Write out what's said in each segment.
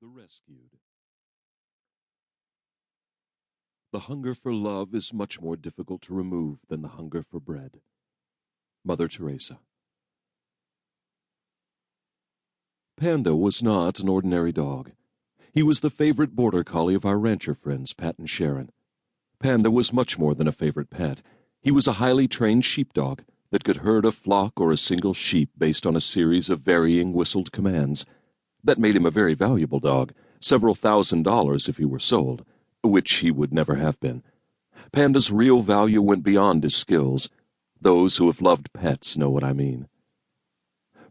The Rescued. The hunger for love is much more difficult to remove than the hunger for bread. Mother Teresa. Panda was not an ordinary dog. He was the favorite border collie of our rancher friends, Pat and Sharon. Panda was much more than a favorite pet. He was a highly trained sheepdog that could herd a flock or a single sheep based on a series of varying whistled commands. That made him a very valuable dog, several $1,000s if he were sold, which he would never have been. Panda's real value went beyond his skills. Those who have loved pets know what I mean.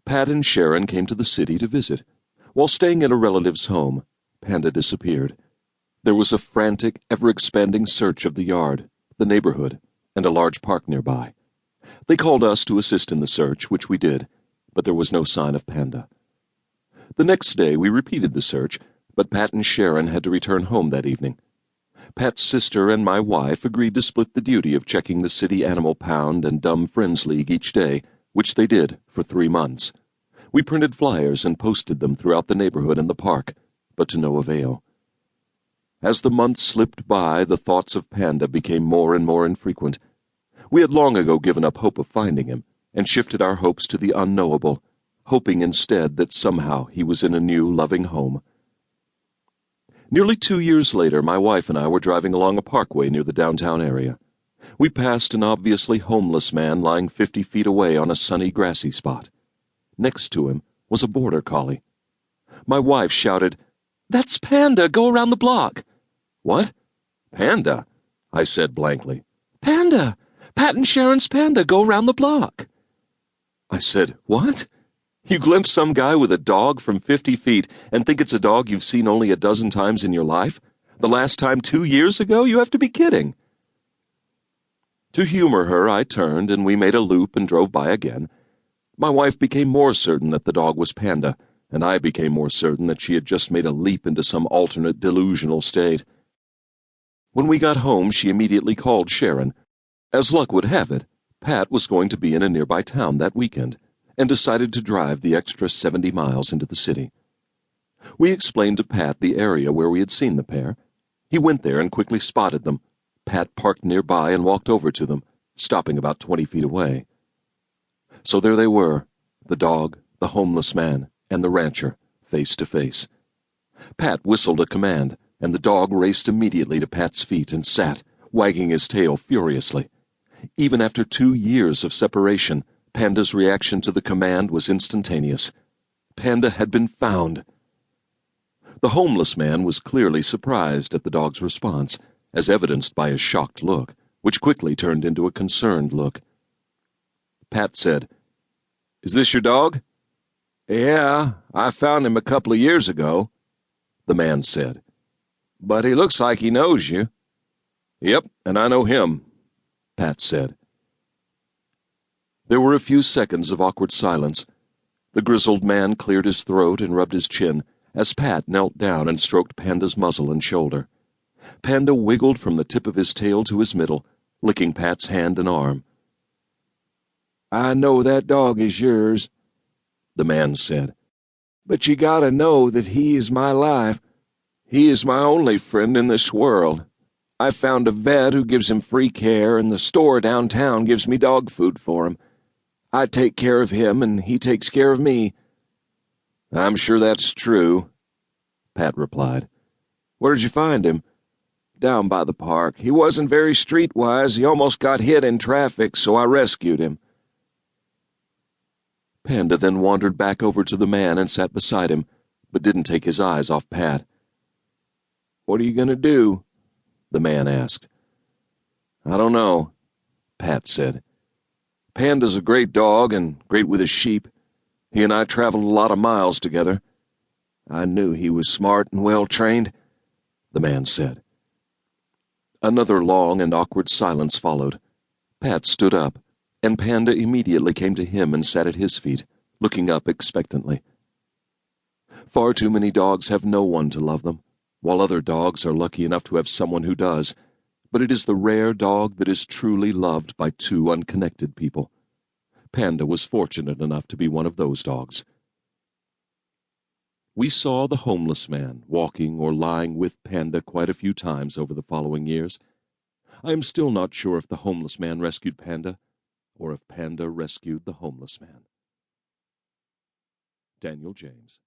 Pat and Sharon came to the city to visit. While staying at a relative's home, Panda disappeared. There was a frantic, ever-expanding search of the yard, the neighborhood, and a large park nearby. They called us to assist in the search, which we did, but there was no sign of Panda. The next day we repeated the search, but Pat and Sharon had to return home that evening. Pat's sister and my wife agreed to split the duty of checking the city animal pound and Dumb Friends League each day, which they did for 3 months. We printed flyers and posted them throughout the neighborhood and the park, but to no avail. As the months slipped by, the thoughts of Panda became more and more infrequent. We had long ago given up hope of finding him, and shifted our hopes to the unknowable, hoping instead that somehow he was in a new, loving home. Nearly 2 years later, my wife and I were driving along a parkway near the downtown area. We passed an obviously homeless man lying 50 feet away on a sunny, grassy spot. Next to him was a border collie. My wife shouted, "That's Panda! Go around the block!" "What? Panda?" I said blankly. "Panda! Pat and Sharon's Panda! Go around the block!" I said, "What? You glimpse some guy with a dog from 50 feet and think it's a dog you've seen only a dozen times in your life? The last time 2 years ago? You have to be kidding." To humor her, I turned and we made a loop and drove by again. My wife became more certain that the dog was Panda, and I became more certain that she had just made a leap into some alternate delusional state. When we got home, she immediately called Sharon. As luck would have it, Pat was going to be in a nearby town that weekend, and decided to drive the extra 70 miles into the city. We explained to Pat the area where we had seen the pair. He went there and quickly spotted them. Pat parked nearby and walked over to them, stopping about 20 feet away. So there they were, the dog, the homeless man, and the rancher, face to face. Pat whistled a command, and the dog raced immediately to Pat's feet and sat, wagging his tail furiously. Even after 2 years of separation, Panda's reaction to the command was instantaneous. Panda had been found. The homeless man was clearly surprised at the dog's response, as evidenced by his shocked look, which quickly turned into a concerned look. Pat said, "Is this your dog?" "Yeah, I found him a couple of years ago," the man said. "But he looks like he knows you." "Yep, and I know him," Pat said. There were a few seconds of awkward silence. The grizzled man cleared his throat and rubbed his chin as Pat knelt down and stroked Panda's muzzle and shoulder. Panda wiggled from the tip of his tail to his middle, licking Pat's hand and arm. "I know that dog is yours," the man said. "But you gotta know that he is my life. He is my only friend in this world. I found a vet who gives him free care, and the store downtown gives me dog food for him. I take care of him, and he takes care of me." "I'm sure that's true," Pat replied. "Where did you find him?" "Down by the park. He wasn't very streetwise. He almost got hit in traffic, so I rescued him." Panda then wandered back over to the man and sat beside him, but didn't take his eyes off Pat. "What are you going to do?" the man asked. "I don't know," Pat said. "Panda's a great dog and great with his sheep. He and I traveled a lot of miles together. I knew he was smart and well-trained," the man said. Another long and awkward silence followed. Pat stood up, and Panda immediately came to him and sat at his feet, looking up expectantly. Far too many dogs have no one to love them, while other dogs are lucky enough to have someone who does, but it is the rare dog that is truly loved by two unconnected people. Panda was fortunate enough to be one of those dogs. We saw the homeless man walking or lying with Panda quite a few times over the following years. I am still not sure if the homeless man rescued Panda, or if Panda rescued the homeless man. Daniel James.